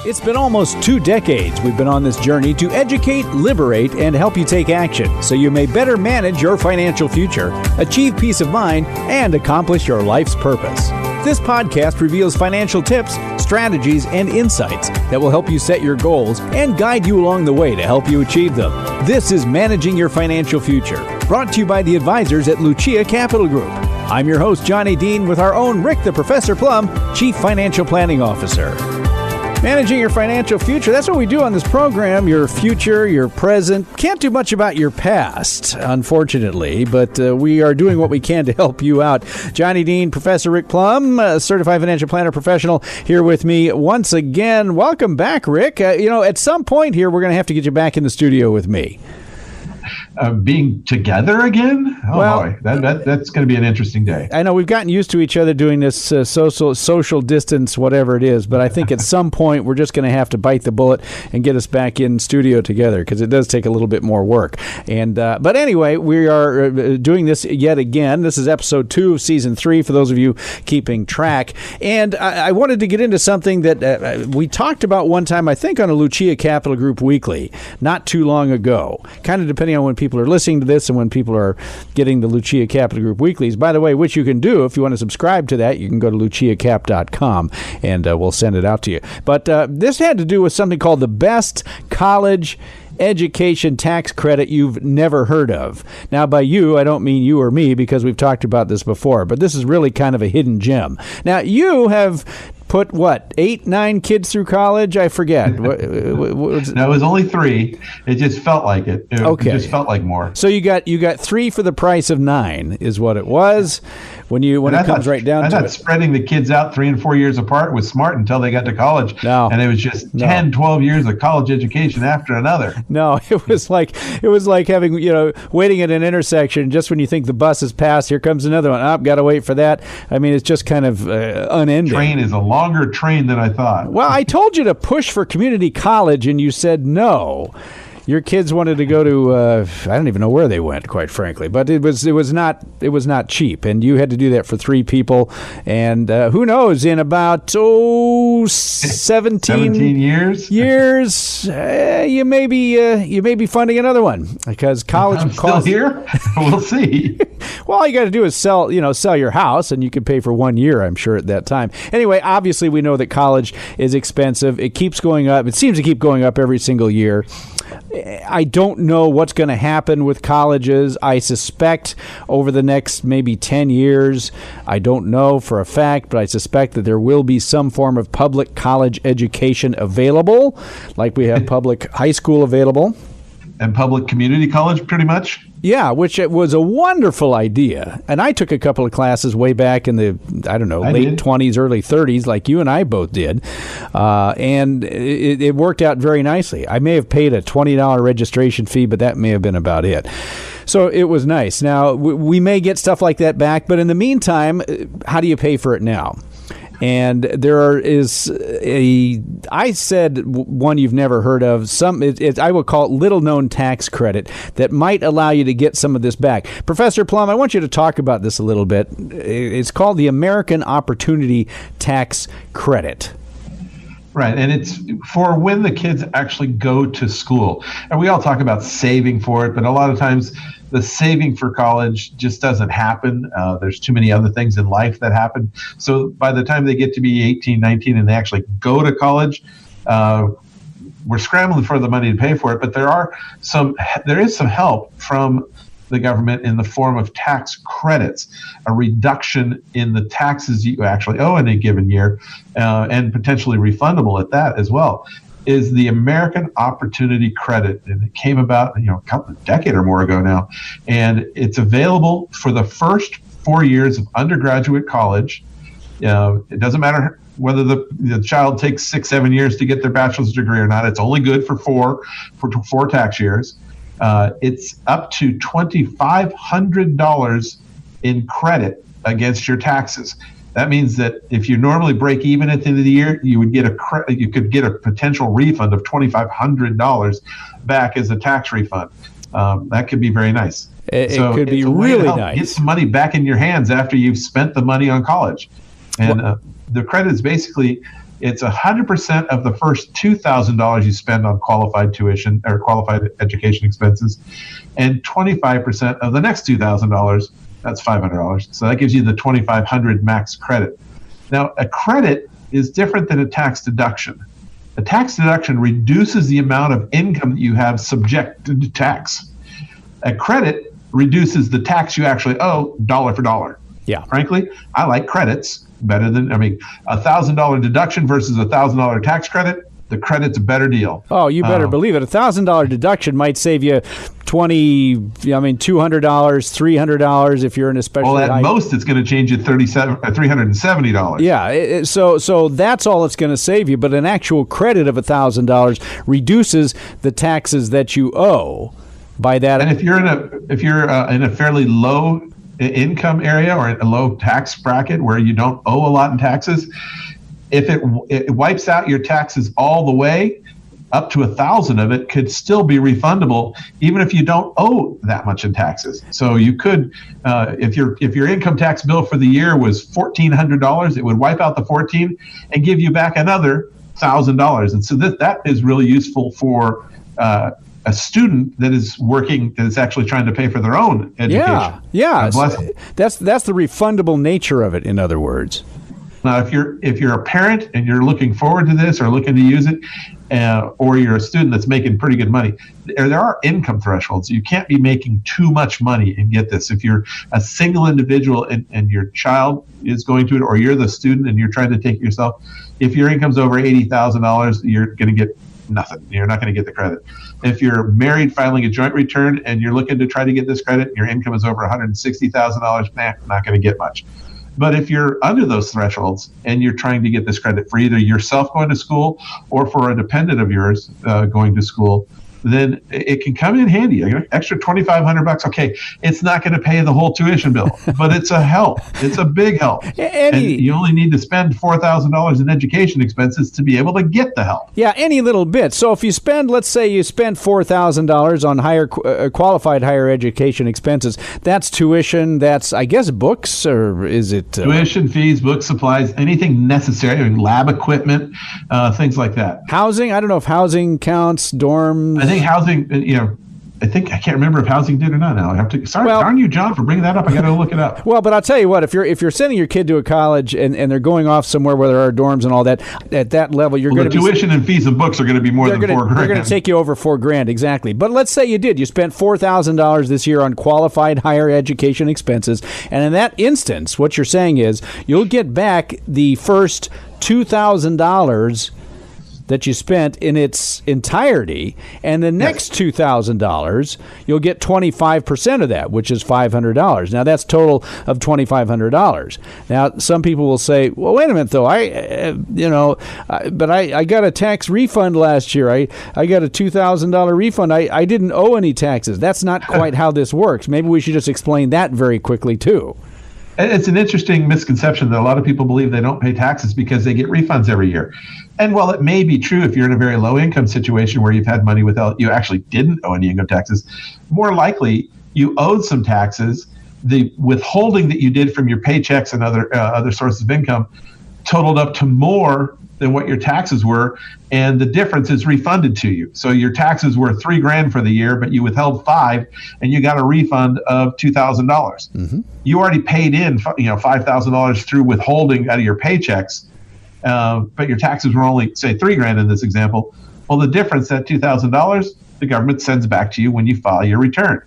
It's been almost 2 decades we've been on this journey to educate, liberate, and help you take action so you may better manage your financial future, achieve peace of mind, and accomplish your life's purpose. This podcast reveals financial tips, strategies, and insights that will help you set your goals and guide you along the way to help you achieve them. This is Managing Your Financial Future, brought to you by the advisors at Lucia Capital Group. I'm your host, Johnny Dean, with our own Rick the Professor Plum, Chief Financial Planning Officer. Managing your financial future, that's what we do on this program. Your future, your present. Can't do much about your past, unfortunately, but we are doing what we can to help you out. Johnny Dean, Professor Rick Plum, Certified Financial Planner Professional, here with me once again. Welcome back, Rick. At some point here, we're going to have to get you back in the studio with me. Being together again? Boy, that's going to be an interesting day. I know we've gotten used to each other doing this social distance, whatever it is, but I think at some point we're just going to have to bite the bullet and get us back in studio together because it does take a little bit more work. But anyway, we are doing this yet again. This is episode 2 of season 3 for those of you keeping track. And I wanted to get into something that we talked about one time, I think, on a Lucia Capital Group Weekly not too long ago, kind of depending on when people are listening to this and when people are getting the Lucia Capital Group Weeklies. By the way, which you can do if you want to subscribe to that, you can go to luciacap.com and we'll send it out to you. But this had to do with something called the best college education tax credit you've never heard of. Now, by you, I don't mean you or me because we've talked about this before, but this is really kind of a hidden gem. Now, you have put, 8, 9 kids through college? I forget. No, it was only 3. It just felt like it. It just felt like more. So you got 3 for the price of 9 is what it was when it comes right down to it. I thought spreading the kids out 3 and 4 years apart was smart until they got to college. No. And it was just 10, 12 years of college education after another. No, it was like having, waiting at an intersection. Just when you think the bus has passed, here comes another one. Got to wait for that. I mean, it's just kind of unending. Train is a longer train than I thought. Well, I told you to push for community college, and you said no. Your kids wanted to go to I don't even know where they went, quite frankly, but it was not cheap, and you had to do that for 3 people, and who knows, in about 17 years you may be funding another one because college I'm costs. Still here? We'll see. Well, all you got to do is sell your house, and you can pay for 1 year, I'm sure, at that time. Anyway, obviously, we know that college is expensive. It keeps going up. It seems to keep going up every single year. I don't know what's going to happen with colleges. I suspect over the next maybe 10 years, I don't know for a fact, but I suspect that there will be some form of public college education available, like we have public high school available. And public community college, pretty much? Yeah, which it was a wonderful idea. And I took a couple of classes way back in the, late 20s, early 30s, like you and I both did. And it worked out very nicely. I may have paid a $20 registration fee, but that may have been about it. So it was nice. Now, we may get stuff like that back, but in the meantime, how do you pay for it now? And I said one you've never heard of, I will call it little-known tax credit that might allow you to get some of this back. Professor Plum, I want you to talk about this a little bit. It's called the American Opportunity Tax Credit. Right, and it's for when the kids actually go to school. And we all talk about saving for it, but a lot of times the saving for college just doesn't happen. There's too many other things in life that happen. So by the time they get to be 18, 19, and they actually go to college, we're scrambling for the money to pay for it. But there is some help from the government in the form of tax credits, a reduction in the taxes you actually owe in a given year, and potentially refundable at that as well, is the American Opportunity Credit. And it came about, a decade or more ago now. And it's available for the first 4 years of undergraduate college. It doesn't matter whether the child takes 6, 7 years to get their bachelor's degree or not. It's only good for four tax years. It's up to $2,500 in credit against your taxes. That means that if you normally break even at the end of the year, you could get a potential refund of $2,500 back as a tax refund. That could be very nice. It could be really nice. Get some money back in your hands after you've spent the money on college. And the credit is basically It's 100% of the first $2,000 you spend on qualified tuition or qualified education expenses, and 25% of the next $2,000. That's $500. So that gives you the $2,500 max credit. Now, a credit is different than a tax deduction. A tax deduction reduces the amount of income that you have subjected to tax. A credit reduces the tax you actually owe dollar for dollar. Yeah. Frankly, I like credits better than, $1,000 deduction versus $1,000 tax credit. The credit's a better deal. Oh, you better believe it. $1,000 deduction might save you $200, $300 if you're in a special. Well, at most, it's going to change you $370. Yeah, so that's all it's going to save you. But an actual credit of $1,000 reduces the taxes that you owe by that. And if you're in a fairly low income area or a low tax bracket where you don't owe a lot in taxes, if it wipes out your taxes all the way, up to 1,000 of it could still be refundable, even if you don't owe that much in taxes. So you could, if your income tax bill for the year was $1,400, it would wipe out the 14 and give you back another $1,000. And so that is really useful for a student that is working, that is actually trying to pay for their own education. Yeah. That's the refundable nature of it, in other words. Now, if you're a parent and you're looking forward to this or looking to use it, or you're a student that's making pretty good money, there are income thresholds. You can't be making too much money and get this. If you're a single individual and your child is going to it, or you're the student and you're trying to take it yourself, if your income's over $80,000, you're going to get nothing. You're not going to get the credit. If you're married filing a joint return and you're looking to try to get this credit, and your income is over $160,000, not going to get much. But if you're under those thresholds and you're trying to get this credit for either yourself going to school or for a dependent of yours going to school, then it can come in handy. Extra $2,500. Okay, it's not going to pay the whole tuition bill, but it's a help. It's a big help. And you only need to spend $4,000 in education expenses to be able to get the help. Yeah, any little bit. So if you spend, let's say you spend $4,000 on higher qualified higher education expenses, that's tuition, that's, I guess, books, or is it? Tuition, fees, books, supplies, anything necessary, lab equipment, things like that. Housing, I don't know if housing counts, dorms. I think housing, I can't remember if housing did or not now. I have to. Sorry, darn you, John, for bringing that up. I got to look it up. Well, but I'll tell you what, if you're sending your kid to a college and they're going off somewhere where there are dorms and all that, at that level, you're going to tuition and fees and books are going to be more than $4,000. They're going to take you over $4,000, exactly. But let's say you did. You spent $4,000 this year on qualified higher education expenses, and in that instance, what you're saying is you'll get back the first $2,000 that you spent in its entirety, and the next $2,000, you'll get 25% of that, which is $500. Now, that's total of $2,500. Now, some people will say, well, wait a minute, though. But I got a tax refund last year. I got a $2,000 refund. I didn't owe any taxes. That's not quite how this works. Maybe we should just explain that very quickly, too. It's an interesting misconception that a lot of people believe they don't pay taxes because they get refunds every year. And while it may be true if you're in a very low income situation where you've had money without, you actually didn't owe any income taxes, more likely you owed some taxes. The withholding that you did from your paychecks and other sources of income totaled up to more than what your taxes were, and the difference is refunded to you. So your taxes were $3,000 for the year, but you withheld $5,000, and you got a refund of $2,000. Mm-hmm. You already paid in, $5,000 through withholding out of your paychecks, but your taxes were only, say, $3,000 in this example. Well, the difference, that $2,000, the government sends back to you when you file your return.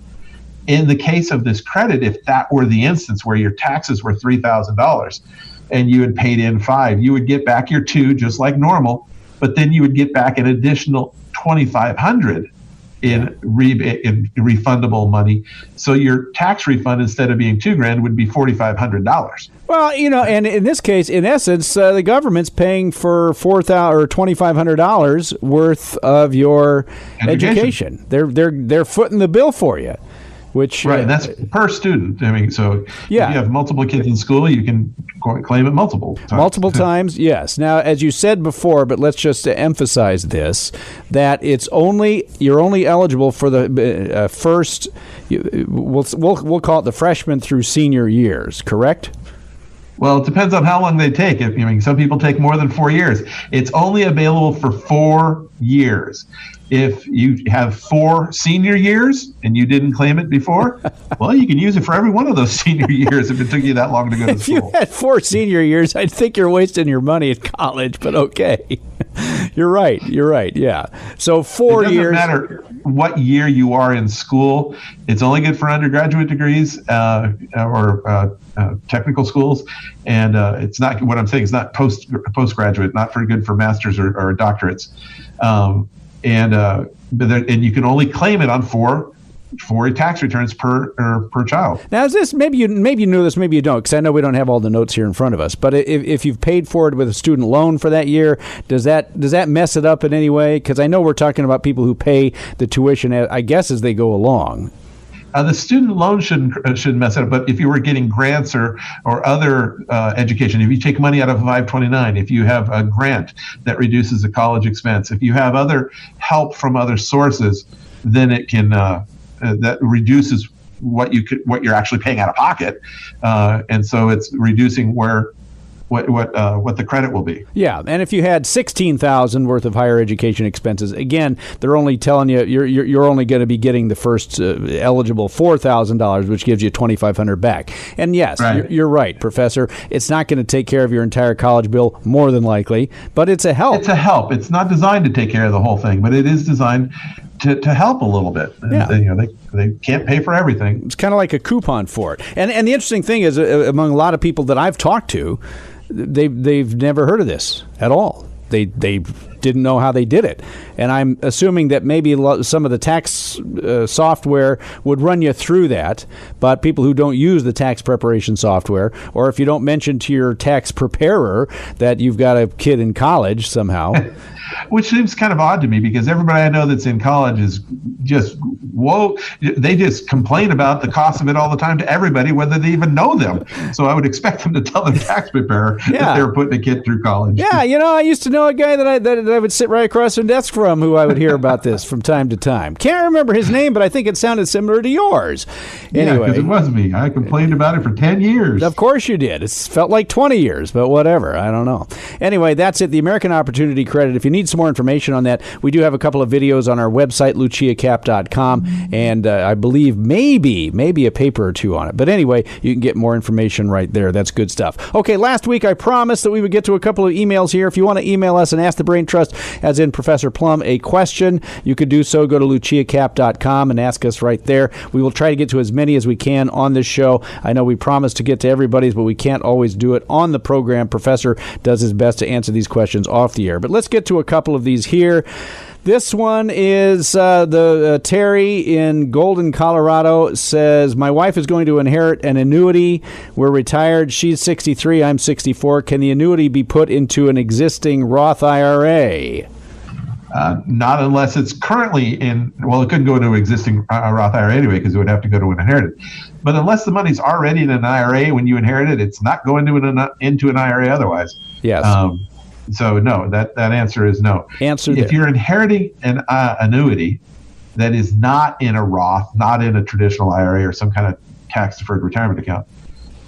In the case of this credit, if that were the instance where your taxes were $3,000 and you had paid in $5,000, you would get back your $2,000 just like normal, but then you would get back an additional $2,500 in refundable money. So your tax refund, instead of being $2,000, would be $4,500. Well, and in this case, in essence, the government's paying for $4,000 or $2,500 worth of your education. They're footing the bill for you. Which, right, that's per student. So if you have multiple kids in school, you can claim it multiple times. Multiple times, yes. Now, as you said before, but let's just emphasize this, that you're only eligible for the first, we'll call it the freshman through senior years, correct? Well, it depends on how long they take. Some people take more than 4 years. It's only available for 4 years. If you have 4 senior years and you didn't claim it before, well, you can use it for every one of those senior years if it took you that long to go to school. If you had 4 senior years, I'd think you're wasting your money at college, but okay. You're right. Yeah. So 4 years. It doesn't matter what year you are in school. It's only good for undergraduate degrees or technical schools. And it's not, what I'm saying is not postgraduate, not for good for masters or doctorates. And you can only claim it on four tax returns per child. Now, is this, maybe you knew this, maybe you don't, because I know we don't have all the notes here in front of us. But if you've paid for it with a student loan for that year, does that mess it up in any way? Because I know we're talking about people who pay the tuition, I guess, as they go along. The student loan shouldn't mess it up, but if you were getting grants or other education, if you take money out of 529, if you have a grant that reduces the college expense, if you have other help from other sources, then it can that reduces what you're actually paying out of pocket, and so it's reducing what the credit will be. Yeah, and if you had $16,000 worth of higher education expenses, again, they're only telling you you're only going to be getting the first eligible $4,000, which gives you $2,500 back. And yes, right. You're right, Professor. It's not going to take care of your entire college bill, more than likely, but it's a help. It's a help. It's not designed to take care of the whole thing, but it is designed to help a little bit. Yeah. They can't pay for everything. It's kind of like a coupon for it. And the interesting thing is, among a lot of people that I've talked to, they've never heard of this at all. They didn't know how they did it. And I'm assuming that maybe some of the tax software would run you through that, but people who don't use the tax preparation software, or if you don't mention to your tax preparer that you've got a kid in college somehow. Which seems kind of odd to me, because everybody I know that's in college is just, whoa, they just complain about the cost of it all the time to everybody, whether they even know them. So I would expect them to tell their tax preparer that they're putting a kid through college. Yeah, I used to know a guy that I would sit right across the desk from, who I would hear about this from time to time. Can't remember his name, but I think it sounded similar to yours. Anyway, because it was me. I complained about it for 10 years. Of course you did. It felt like 20 years, but whatever. I don't know. Anyway, that's it. The American Opportunity Credit. If you need some more information on that, we do have a couple of videos on our website, luciacap.com, and I believe maybe a paper or two on it. But anyway, you can get more information right there. That's good stuff. Okay, last week I promised that we would get to a couple of emails here. If you want to email us and ask the Brain Trust, as in Professor Plum, a question, you could do so. Go to luciacap.com and ask us right there. We will try to get to as many as we can on this show. I know we promised to get to everybody's, but we can't always do it on the program. Professor does his best to answer these questions off the air. But let's get to a couple of these here. This one is Terry in Golden, Colorado, says, my wife is going to inherit an annuity. We're retired. She's 63. I'm 64. Can the annuity be put into an existing Roth IRA? Not unless it's currently it couldn't go into an existing Roth IRA anyway, because it would have to go to an inherited. But unless the money's already in an IRA when you inherit it, it's not going into an IRA otherwise. Yes. So no, that answer is no. If you're inheriting an annuity that is not in a Roth, not in a traditional IRA or some kind of tax-deferred retirement account,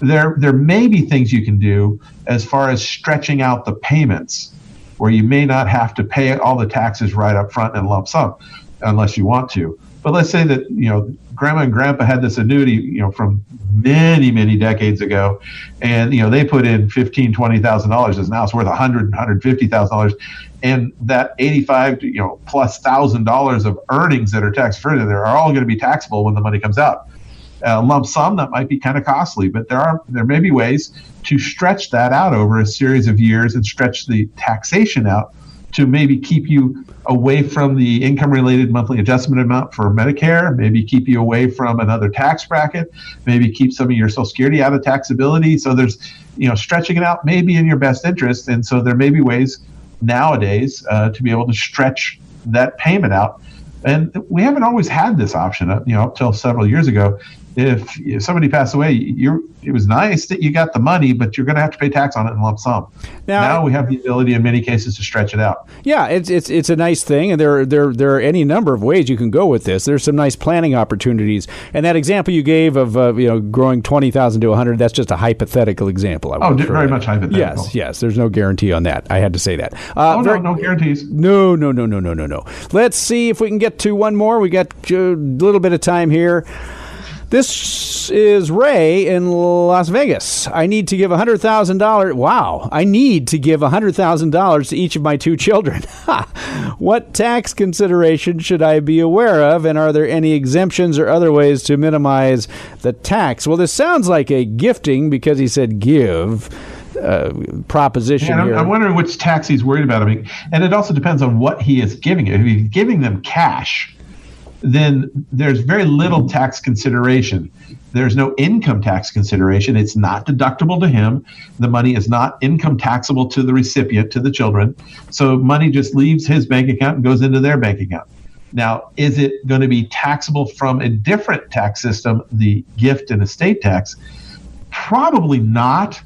there may be things you can do as far as stretching out the payments, where you may not have to pay all the taxes right up front in lump sum, unless you want to. But let's say that Grandma and Grandpa had this annuity from many decades ago, and they put in $15,000-$20,000, and now it's worth $150,000, and that $85,000 plus $1,000 of earnings that are tax free there are all going to be taxable when the money comes out. Lump sum, that might be kind of costly, but there may be ways to stretch that out over a series of years and stretch the taxation out to maybe keep you away from the income-related monthly adjustment amount for Medicare, maybe keep you away from another tax bracket, maybe keep some of your Social Security out of taxability. So there's, stretching it out may be in your best interest. And so there may be ways nowadays to be able to stretch that payment out. And we haven't always had this option, up till several years ago. if somebody passed away, it was nice that you got the money, but you're going to have to pay tax on it in lump sum. Now we have the ability in many cases to stretch it out. Yeah, it's a nice thing, and there are any number of ways you can go with this. There's some nice planning opportunities, and that example you gave of growing 20,000 to 100, that's just a hypothetical example. Very much hypothetical. Yes. There's no guarantee on that. I had to say that. No guarantees. No. Let's see if we can get to one more. We got a little bit of time here. This is Ray in Las Vegas. I need to give $100,000. Wow. I need to give $100,000 to each of my 2 children. What tax consideration should I be aware of? And are there any exemptions or other ways to minimize the tax? Well, this sounds like a gifting because he said give proposition here. I'm wondering which tax he's worried about. And it also depends on what he is giving. If he's giving them cash, then there's very little tax consideration. There's no income tax consideration. It's not deductible to him. The money is not income taxable to the recipient, to the children. So money just leaves his bank account and goes into their bank account. Now, is it going to be taxable from a different tax system, the gift and estate tax? Probably not.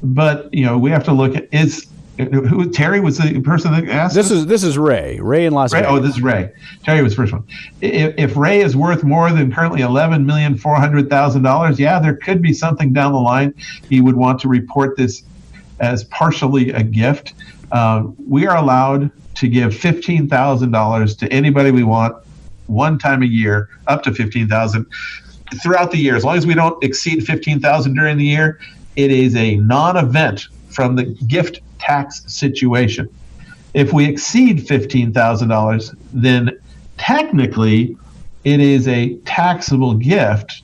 But we have to look at who Terry was the person that asked. This is Ray in Las Vegas. Oh, this is Ray. Terry was the first one. If Ray is worth more than currently $11,400,000, yeah, there could be something down the line. He would want to report this as partially a gift. We are allowed to give $15,000 to anybody we want one time a year, up to $15,000 throughout the year. As long as we don't exceed $15,000 during the year, it is a non-event from the gift tax situation. If we exceed $15,000, then technically it is a taxable gift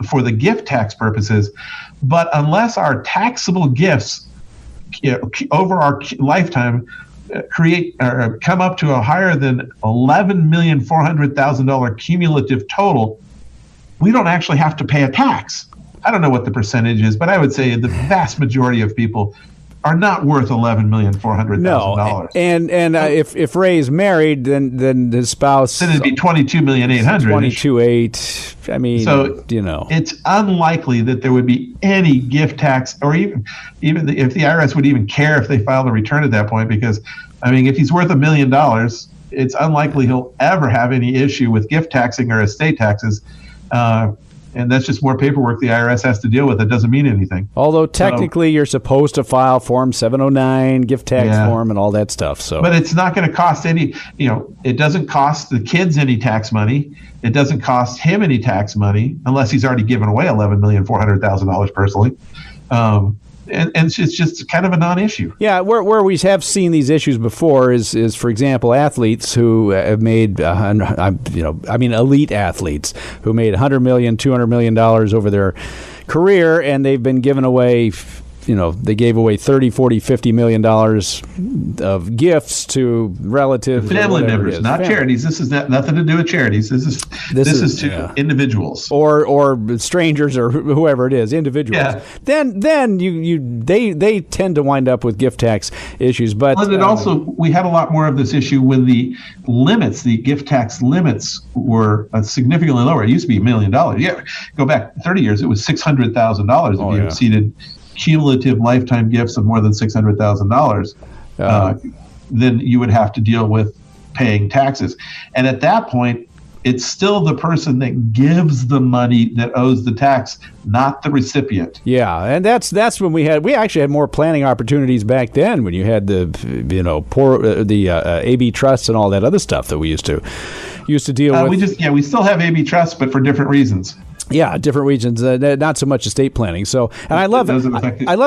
for the gift tax purposes. But unless our taxable gifts over our lifetime come up to a higher than $11,400,000 cumulative total, we don't actually have to pay a tax. I don't know what the percentage is, but I would say the vast majority of people are not worth $11,400,000. No, and if Ray is married, then his spouse. Then it'd be $22,800,000. 22.8. I mean, so it's unlikely that there would be any gift tax, or even if the IRS would even care if they filed a return at that point, because if he's worth $1 million, it's unlikely he'll ever have any issue with gift taxing or estate taxes. And that's just more paperwork the IRS has to deal with. It doesn't mean anything. Although technically you're supposed to file Form 709, gift tax form, and all that stuff. So, but it's not going to cost any. It doesn't cost the kids any tax money. It doesn't cost him any tax money unless he's already given away $11,400,000 personally. And it's just kind of a non-issue. Yeah, where we have seen these issues before is for example, athletes who have made, elite athletes who made $100 million, $200 million over their career, and they've been given away. They gave away $30, $40, $50 million of gifts to relatives, family members, not charities. This is nothing to do with charities. This is to individuals or strangers or whoever it is, individuals. Yeah. Then they tend to wind up with gift tax issues. But we had a lot more of this issue when the gift tax limits were significantly lower. It used to be $1 million. Yeah, go back 30 years, it was $600,000 if you exceeded cumulative lifetime gifts of more than $600,000, then you would have to deal with paying taxes. And at that point, it's still the person that gives the money that owes the tax, not the recipient. Yeah, and that's when we actually had more planning opportunities back then when you had the AB trusts and all that other stuff that we used to deal with. We still have AB trusts, but for different reasons. Yeah, different regions, not so much estate planning. So, and I love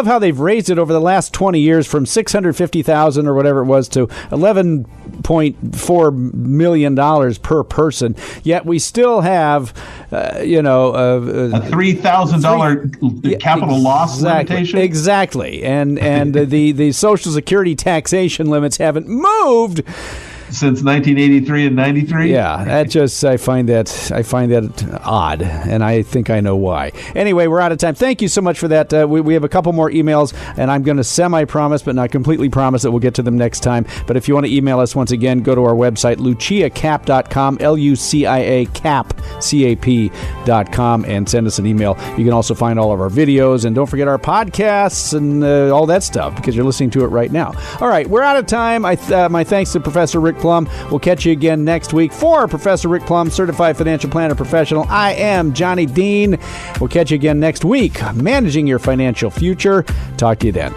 how they've raised it over the last 20 years from $650,000 or whatever it was to $11.4 million per person. Yet we still have, a $3,000 capital loss limitation. Exactly, and the Social Security taxation limits haven't moved. since 1983 and 93. Yeah, I find that odd, and I think I know why. Anyway, we're out of time. Thank you so much for that. We have a couple more emails, and I'm going to semi-promise, but not completely promise that we'll get to them next time. But if you want to email us once again, go to our website, luciacap.com, Lucia cap.com, and send us an email. You can also find all of our videos, and don't forget our podcasts and all that stuff, because you're listening to it right now. All right, we're out of time. My thanks to Professor Rick Plum. We'll catch you again next week. For Professor Rick Plum, Certified Financial Planner Professional, I am Johnny Dean. We'll catch you again next week. Managing Your Financial Future. Talk to you then.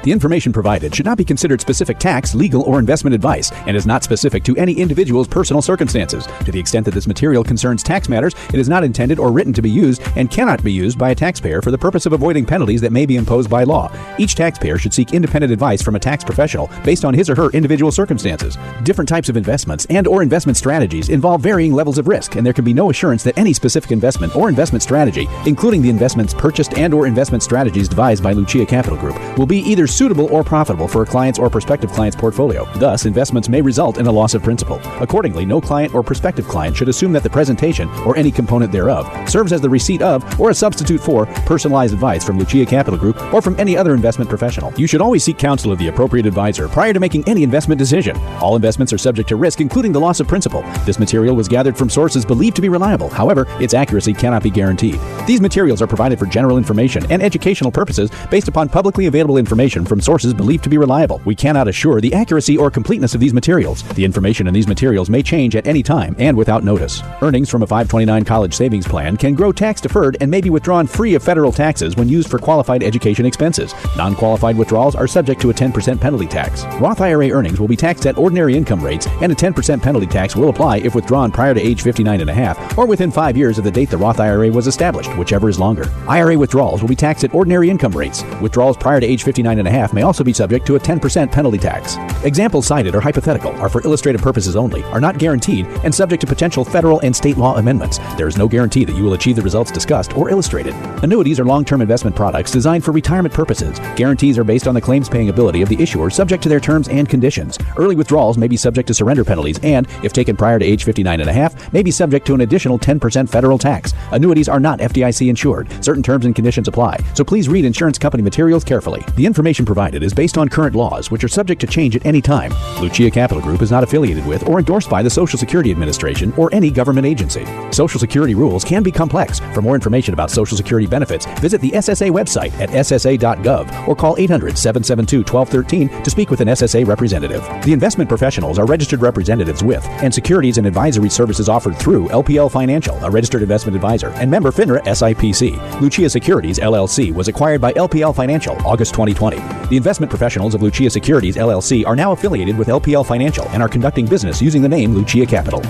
The information provided should not be considered specific tax, legal, or investment advice and is not specific to any individual's personal circumstances. To the extent that this material concerns tax matters, it is not intended or written to be used and cannot be used by a taxpayer for the purpose of avoiding penalties that may be imposed by law. Each taxpayer should seek independent advice from a tax professional based on his or her individual circumstances. Different types of investments and or investment strategies involve varying levels of risk, and there can be no assurance that any specific investment or investment strategy, including the investments purchased and or investment strategies devised by Lucia Capital Group, will be either suitable or profitable for a client's or prospective client's portfolio. Thus, investments may result in a loss of principal. Accordingly, no client or prospective client should assume that the presentation, or any component thereof, serves as the receipt of or a substitute for personalized advice from Lucia Capital Group or from any other investment professional. You should always seek counsel of the appropriate advisor prior to making any investment decision. All investments are subject to risk, including the loss of principal. This material was gathered from sources believed to be reliable. However, its accuracy cannot be guaranteed. These materials are provided for general information and educational purposes based upon publicly available information from sources believed to be reliable. We cannot assure the accuracy or completeness of these materials. The information in these materials may change at any time and without notice. Earnings from a 529 college savings plan can grow tax-deferred and may be withdrawn free of federal taxes when used for qualified education expenses. Non-qualified withdrawals are subject to a 10% penalty tax. Roth IRA earnings will be taxed at ordinary income rates, and a 10% penalty tax will apply if withdrawn prior to age 59 and a half or within 5 years of the date the Roth IRA was established, whichever is longer. IRA withdrawals will be taxed at ordinary income rates. Withdrawals prior to age 59 and a half may also be subject to a 10% penalty tax. Examples cited are hypothetical, are for illustrative purposes only, are not guaranteed, and subject to potential federal and state law amendments. There is no guarantee that you will achieve the results discussed or illustrated. Annuities are long-term investment products designed for retirement purposes. Guarantees are based on the claims-paying ability of the issuer, subject to their terms and conditions. Early withdrawals may be subject to surrender penalties and, if taken prior to age 59 and a half, may be subject to an additional 10% federal tax. Annuities are not FDIC insured. Certain terms and conditions apply, so please read insurance company materials carefully. The information provided is based on current laws, which are subject to change at any time. Lucia Capital Group is not affiliated with or endorsed by the Social Security Administration or any government agency. Social Security rules can be complex. For more information about Social Security benefits, visit the SSA website at ssa.gov or call 800-772-1213 to speak with an SSA representative. The investment professionals are registered representatives with and securities and advisory services offered through LPL Financial, a registered investment advisor, and member FINRA SIPC. Lucia Securities, LLC was acquired by LPL Financial August 2020. The investment professionals of Lucia Securities, LLC are now affiliated with LPL Financial and are conducting business using the name Lucia Capital.